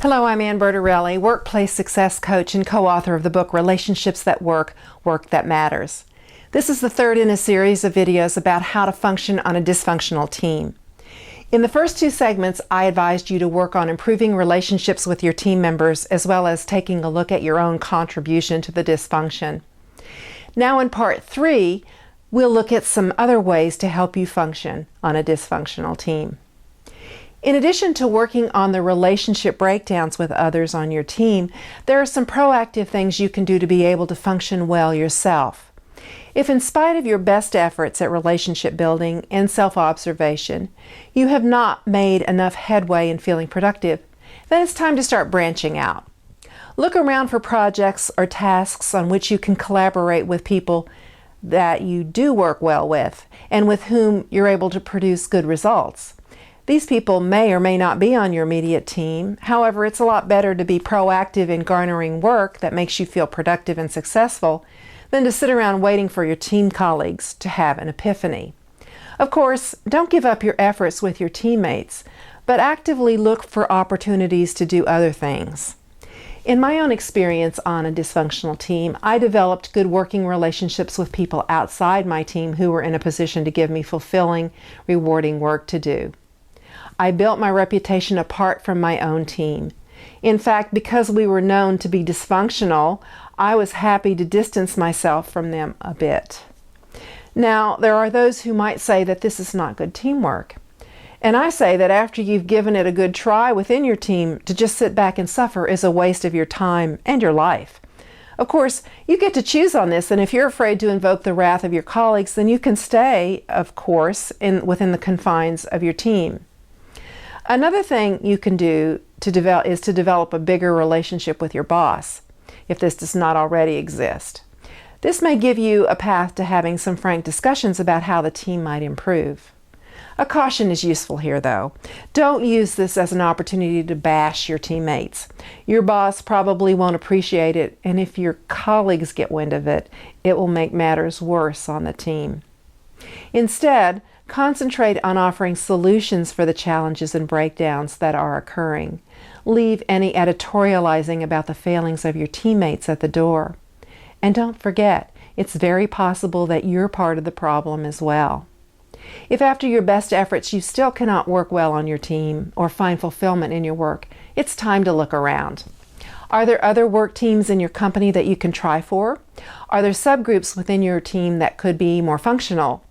Hello, I'm Ann Bertarelli, workplace success coach and co-author of the book Relationships That Work, Work That Matters. This is the third in a series of videos about how to function on a dysfunctional team. In the first two segments, I advised you to work on improving relationships with your team members as well as taking a look at your own contribution to the dysfunction. Now in part 3, we'll look at some other ways to help you function on a dysfunctional team. In addition to working on the relationship breakdowns with others on your team, there are some proactive things you can do to be able to function well yourself. If in spite of your best efforts at relationship building and self-observation, you have not made enough headway in feeling productive, then it's time to start branching out. Look around for projects or tasks on which you can collaborate with people that you do work well with and with whom you're able to produce good results. These people may or may not be on your immediate team. However, it's a lot better to be proactive in garnering work that makes you feel productive and successful than to sit around waiting for your team colleagues to have an epiphany. Of course, don't give up your efforts with your teammates, but actively look for opportunities to do other things. In my own experience on a dysfunctional team, I developed good working relationships with people outside my team who were in a position to give me fulfilling, rewarding work to do. I built my reputation apart from my own team. In fact, because we were known to be dysfunctional, I was happy to distance myself from them a bit. Now, there are those who might say that this is not good teamwork. And I say that after you've given it a good try within your team, to just sit back and suffer is a waste of your time and your life. Of course, you get to choose on this, and if you're afraid to invoke the wrath of your colleagues, then you can stay, of course, within the confines of your team. Another thing you can do is to develop a bigger relationship with your boss, if this does not already exist. This may give you a path to having some frank discussions about how the team might improve. A caution is useful here, though. Don't use this as an opportunity to bash your teammates. Your boss probably won't appreciate it, and if your colleagues get wind of it, it will make matters worse on the team. Instead, concentrate on offering solutions for the challenges and breakdowns that are occurring. Leave any editorializing about the failings of your teammates at the door. And don't forget, it's very possible that you're part of the problem as well. If after your best efforts you still cannot work well on your team or find fulfillment in your work, it's time to look around. Are there other work teams in your company that you can try for? Are there subgroups within your team that could be more functional?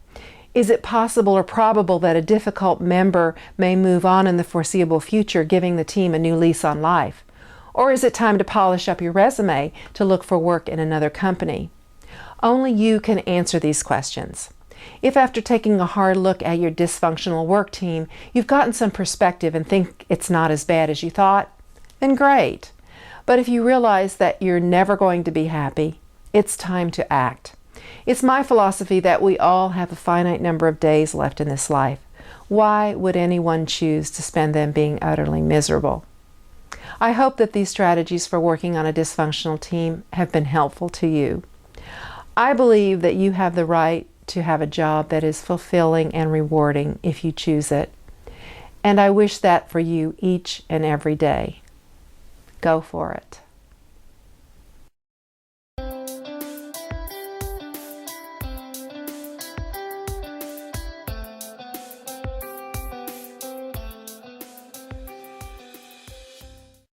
Is it possible or probable that a difficult member may move on in the foreseeable future, giving the team a new lease on life? Or is it time to polish up your resume to look for work in another company? Only you can answer these questions. If after taking a hard look at your dysfunctional work team, you've gotten some perspective and think it's not as bad as you thought, then great. But if you realize that you're never going to be happy, it's time to act. It's my philosophy that we all have a finite number of days left in this life. Why would anyone choose to spend them being utterly miserable? I hope that these strategies for working on a dysfunctional team have been helpful to you. I believe that you have the right to have a job that is fulfilling and rewarding if you choose it. And I wish that for you each and every day. Go for it.